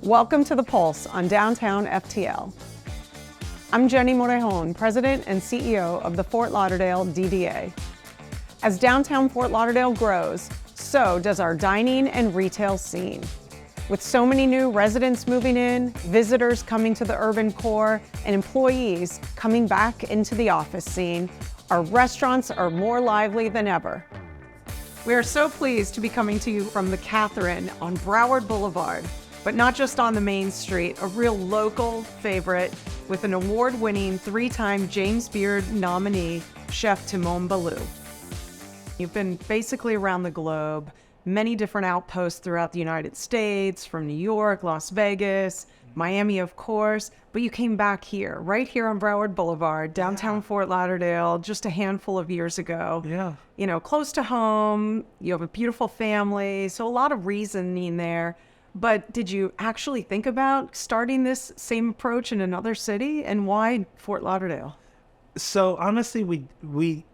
Welcome to The Pulse on Downtown FTL. I'm Jenni Morejon, President and CEO of the Fort Lauderdale DDA. As Downtown Fort Lauderdale grows, so does our dining and retail scene. With so many new residents moving in, visitors coming to the urban core, and employees coming back into the office scene, our restaurants are more lively than ever. We are so pleased to be coming to you from the Katherine on Broward Boulevard, but not just on the main street, a real local favorite with an award-winning 3-time James Beard nominee, Chef Timon Balloo. You've been basically around the globe, many different outposts throughout the United States, from New York, Las Vegas, Miami, of course, but you came back here, right here on Broward Boulevard, downtown Fort Lauderdale, just a handful of years ago. Yeah. You know, close to home, you have a beautiful family, so a lot of reasoning there. But did you actually think about starting this same approach in another city, and why Fort Lauderdale? So honestly, we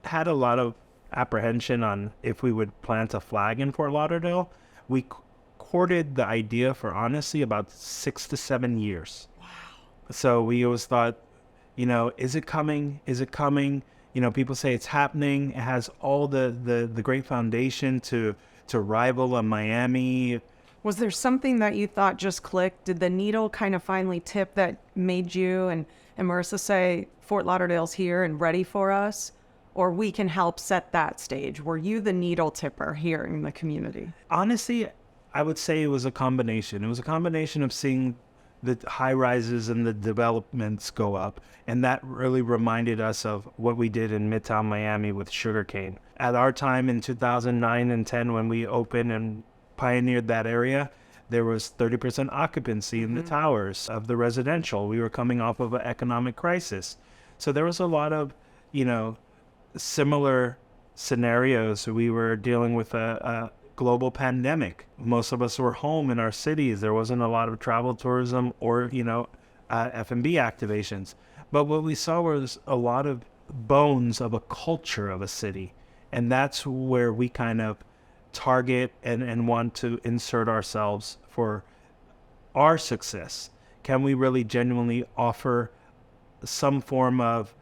had a lot of apprehension on if we would plant a flag in Fort Lauderdale. We courted the idea for honestly about 6 to 7 years. Wow. So we always thought, you know, is it coming? Is it coming? You know, people say it's happening. It has all the great foundation to rival a Miami. Was there something that you thought just clicked? Did the needle kind of finally tip that made you and Marissa say, Fort Lauderdale's here and ready for us? Or we can help set that stage? Were you the needle tipper here in the community? Honestly, I would say it was a combination. It was a combination of seeing the high rises and the developments go up. And that really reminded us of what we did in Midtown Miami with sugarcane. At our time in 2009 and 10, when we opened and pioneered that area, there was 30% occupancy in the towers of the residential. We were coming off of an economic crisis. So there was a lot of, you know, similar scenarios. We were dealing with a global pandemic. Most of us were home in our cities. There wasn't a lot of travel tourism or, you know, F&B activations. But what we saw was a lot of bones of a culture of a city. And that's where we kind of target and want to insert ourselves for our success. Can we really genuinely offer some form of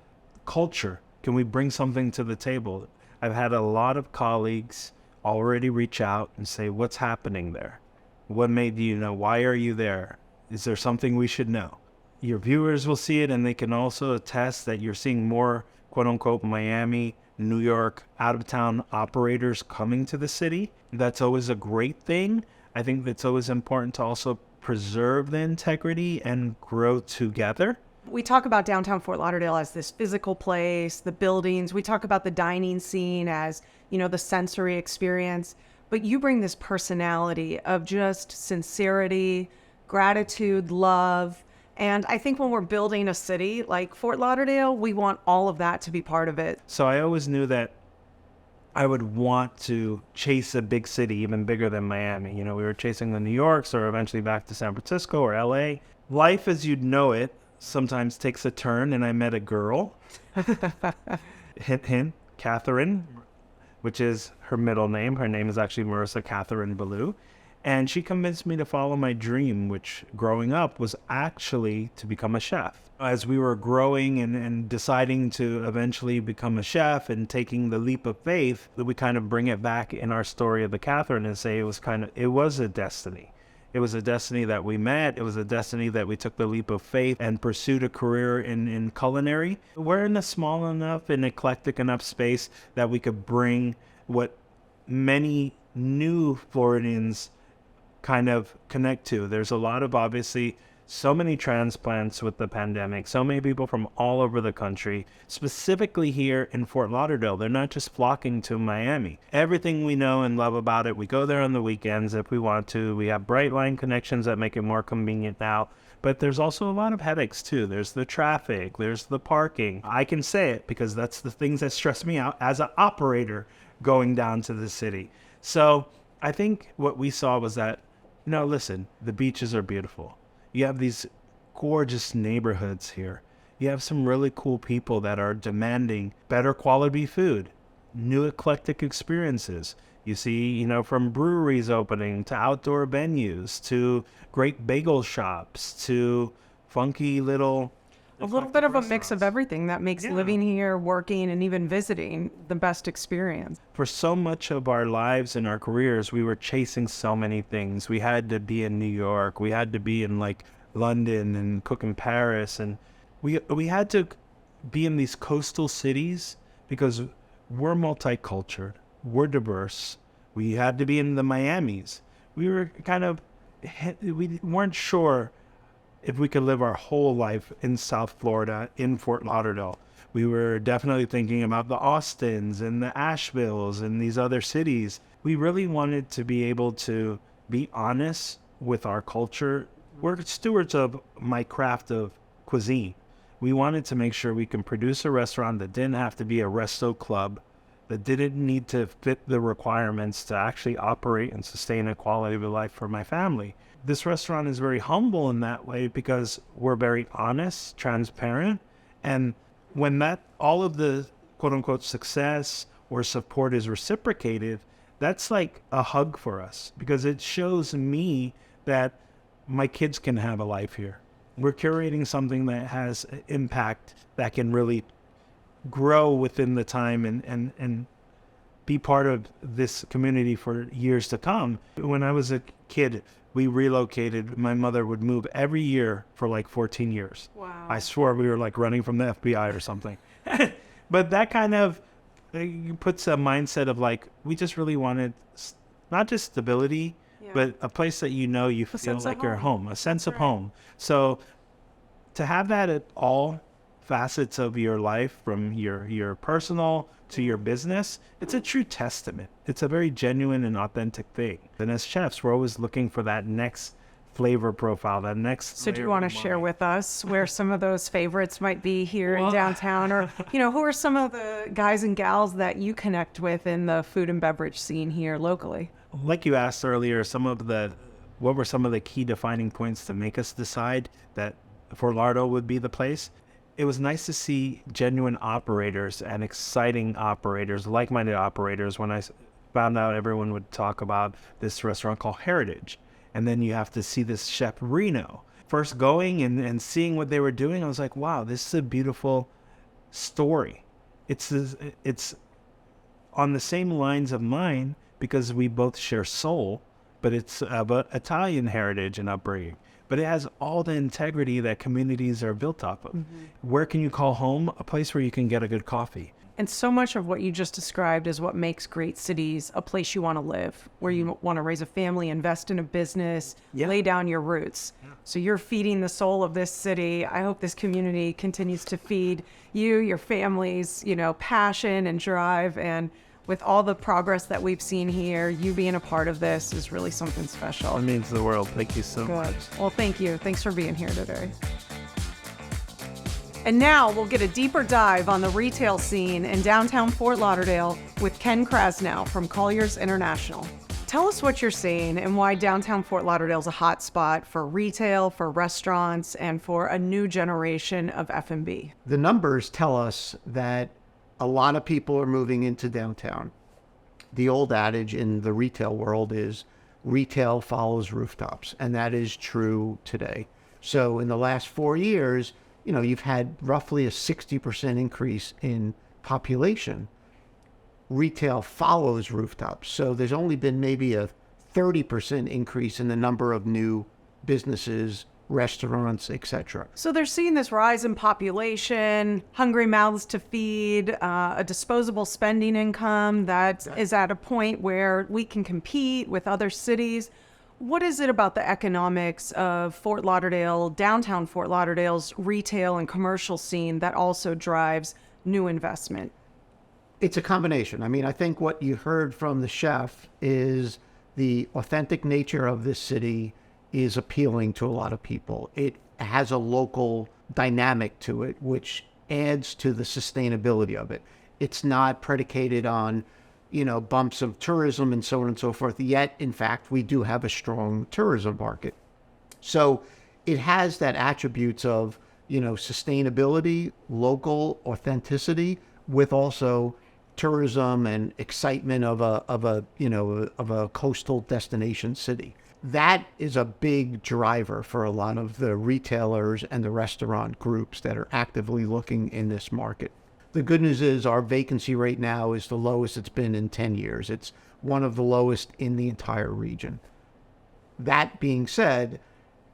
culture? Can we bring something to the table? I've had a lot of colleagues already reach out and say, what's happening there? What made you know? Why are you there? Is there something we should know? Your viewers will see it, and they can also attest that you're seeing more quote unquote Miami, New York, out-of-town operators coming to the city. That's always a great thing. I think it's always important to also preserve the integrity and grow together. We talk about downtown Fort Lauderdale as this physical place, the buildings. We talk about the dining scene as, you know, the sensory experience. But you bring this personality of just sincerity, gratitude, love. And I think when we're building a city like Fort Lauderdale, we want all of that to be part of it. So I always knew that I would want to chase a big city even bigger than Miami. You know, we were chasing the New Yorks or eventually back to San Francisco or LA. Life as you'd know it sometimes takes a turn, and I met a girl, hint, hint, Katherine, which is her middle name. Her name is actually Marissa Katherine Balloo. And she convinced me to follow my dream, which growing up was actually to become a chef. As we were growing and deciding to eventually become a chef and taking the leap of faith, we kind of bring it back in our story of the Katherine and say it was a destiny. It was a destiny that we met. It was a destiny that we took the leap of faith and pursued a career in culinary. We're in a small enough and eclectic enough space that we could bring what many new Floridians kind of connect to. There's a lot of, obviously, so many transplants with the pandemic, so many people from all over the country, specifically here in Fort Lauderdale. They're not just flocking to Miami. Everything we know and love about it, we go there on the weekends if we want to. We have bright line connections that make it more convenient now. But there's also a lot of headaches too. There's the traffic, there's the parking. I can say it because that's the things that stress me out as an operator going down to the city. So I think what we saw was that, you know, listen, the beaches are beautiful. You have these gorgeous neighborhoods here. You have some really cool people that are demanding better quality food. new eclectic experiences. You see, from breweries opening to outdoor venues to great bagel shops to funky little... A little bit of a mix of everything that makes living here, working, and even visiting the best experience. For so much of our lives and our careers, we were chasing so many things. We had to be in New York. We had to be in like London and cook in Paris. And we had to be in these coastal cities because we're multicultural. We're diverse. We had to be in the Miamis. We were we weren't sure if we could live our whole life in South Florida, in Fort Lauderdale. We were definitely thinking about the Austins and the Ashevilles and these other cities. We really wanted to be able to be honest with our culture. We're stewards of my craft of cuisine. We wanted to make sure we can produce a restaurant that didn't have to be a resto club, that didn't need to fit the requirements to actually operate and sustain a quality of life for my family. This restaurant is very humble in that way because we're very honest, transparent, and when all of the quote-unquote success or support is reciprocated, that's like a hug for us because it shows me that my kids can have a life here. We're curating something that has impact that can really grow within the time and be part of this community for years to come. When I was a kid, we relocated. My mother would move every year for like 14 years. Wow. I swore we were like running from the FBI or something. But that kind of puts a mindset of like, we just really wanted not just stability, but a place that you feel like you're home, a sense of home. So to have that at all facets of your life, from your personal to your business, it's a true testament. It's a very genuine and authentic thing. And as chefs, we're always looking for that next flavor profile, that next... So do you want to share with us where some of those favorites might be here in downtown? Or, who are some of the guys and gals that you connect with in the food and beverage scene here locally? Like you asked earlier, what were some of the key defining points to make us decide that Fort Lauderdale would be the place? It was nice to see genuine operators and exciting operators, like-minded operators. When I found out everyone would talk about this restaurant called Heritage, and then you have to see this chef Reno. First going and seeing what they were doing, I was like, wow, this is a beautiful story. It's on the same lines of mine because we both share soul, but it's about Italian heritage and upbringing. But it has all the integrity that communities are built off of. Mm-hmm. Where can you call home? A place where you can get a good coffee. And so much of what you just described is what makes great cities a place you want to live, where you want to raise a family, invest in a business, lay down your roots. Yeah. So you're feeding the soul of this city. I hope this community continues to feed you, your families, passion and drive. And with all the progress that we've seen here, you being a part of this is really something special. It means the world. Thank you so much. Well, thank you. Thanks for being here today. And now we'll get a deeper dive on the retail scene in downtown Fort Lauderdale with Ken Krasnow from Colliers International. Tell us what you're seeing and why downtown Fort Lauderdale is a hot spot for retail, for restaurants, and for a new generation of F&B. The numbers tell us that a lot of people are moving into downtown. The old adage in the retail world is retail follows rooftops, and that is true today. So in the last 4 years, you've had roughly a 60% increase in population. Retail follows rooftops. So there's only been maybe a 30% increase in the number of new businesses, restaurants, etc. So they're seeing this rise in population, hungry mouths to feed, a disposable spending income that is at a point where we can compete with other cities. What is it about the economics of Fort Lauderdale, downtown Fort Lauderdale's retail and commercial scene that also drives new investment? It's a combination. I think what you heard from the chef is the authentic nature of this city is appealing to a lot of people. It has a local dynamic to it, which adds to the sustainability of it. It's not predicated on, bumps of tourism and so on and so forth. Yet, in fact, we do have a strong tourism market. So it has that attributes of, sustainability, local authenticity, with also tourism and excitement of a coastal destination city. That is a big driver for a lot of the retailers and the restaurant groups that are actively looking in this market. The good news is our vacancy rate now is the lowest it's been in 10 years. It's one of the lowest in the entire region. That being said,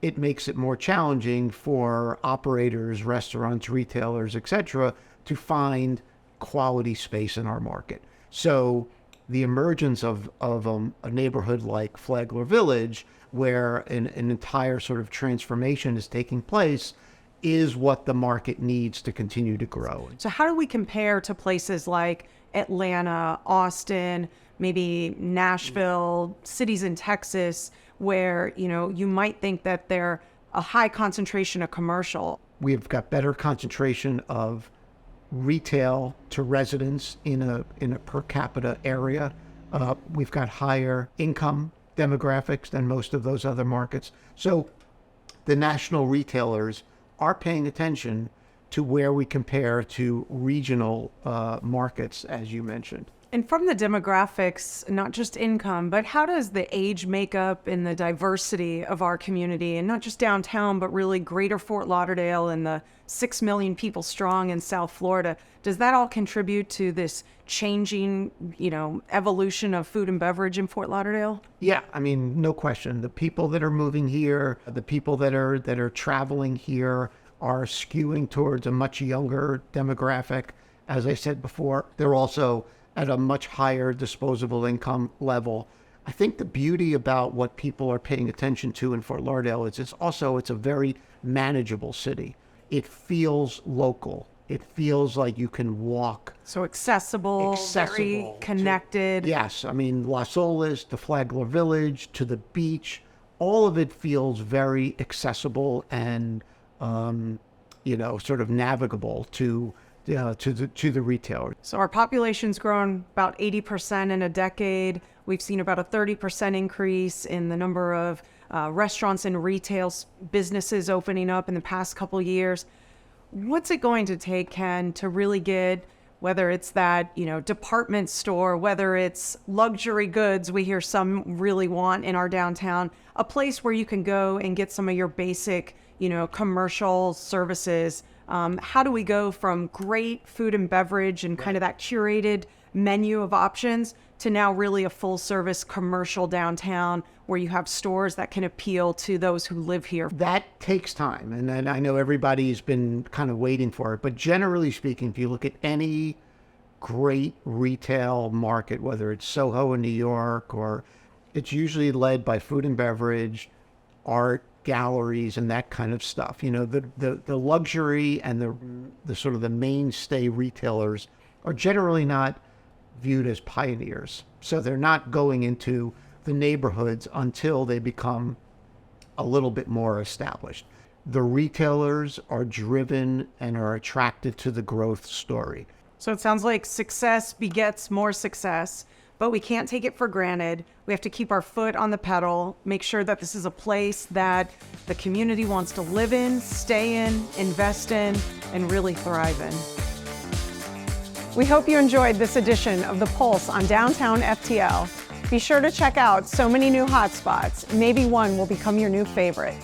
it makes it more challenging for operators, restaurants, retailers, etc., to find quality space in our market. So the emergence of a neighborhood like Flagler Village, where an entire sort of transformation is taking place, is what the market needs to continue to grow. So how do we compare to places like Atlanta, Austin, maybe Nashville, cities in Texas, where, you might think that they're a high concentration of commercial? We've got better concentration of retail to residents in a per capita area. We've got higher income demographics than most of those other markets. So the national retailers are paying attention to where we compare to regional markets, as you mentioned. And from the demographics, not just income, but how does the age makeup and the diversity of our community, and not just downtown, but really greater Fort Lauderdale and the 6 million people strong in South Florida, does that all contribute to this changing, evolution of food and beverage in Fort Lauderdale? Yeah, I mean, no question. The people that are moving here, the people that are traveling here are skewing towards a much younger demographic. As I said before, they're also at a much higher disposable income level. I think the beauty about what people are paying attention to in Fort Lauderdale is it's a very manageable city. It feels local. It feels like you can walk. So accessible, very connected. Yes, I mean, Las Olas, the Flagler Village, to the beach, all of it feels very accessible and, sort of navigable to the retailer. So our population's grown about 80% in a decade. We've seen about a 30% increase in the number of restaurants and retail businesses opening up in the past couple years. What's it going to take, Ken, to really get, whether it's that, department store, whether it's luxury goods we hear some really want in our downtown, a place where you can go and get some of your basic, commercial services? How do we go from great food and beverage and kind of that curated menu of options to now really a full service commercial downtown where you have stores that can appeal to those who live here? That takes time. And then I know everybody's been kind of waiting for it. But generally speaking, if you look at any great retail market, whether it's Soho in New York, or it's usually led by food and beverage, art, galleries, and that kind of stuff. The luxury and the sort of the mainstay retailers are generally not viewed as pioneers. So they're not going into the neighborhoods until they become a little bit more established. The retailers are driven and are attracted to the growth story. So it sounds like success begets more success, but we can't take it for granted. We have to keep our foot on the pedal, make sure that this is a place that the community wants to live in, stay in, invest in, and really thrive in. We hope you enjoyed this edition of The Pulse on Downtown FTL. Be sure to check out so many new hotspots. Maybe one will become your new favorite.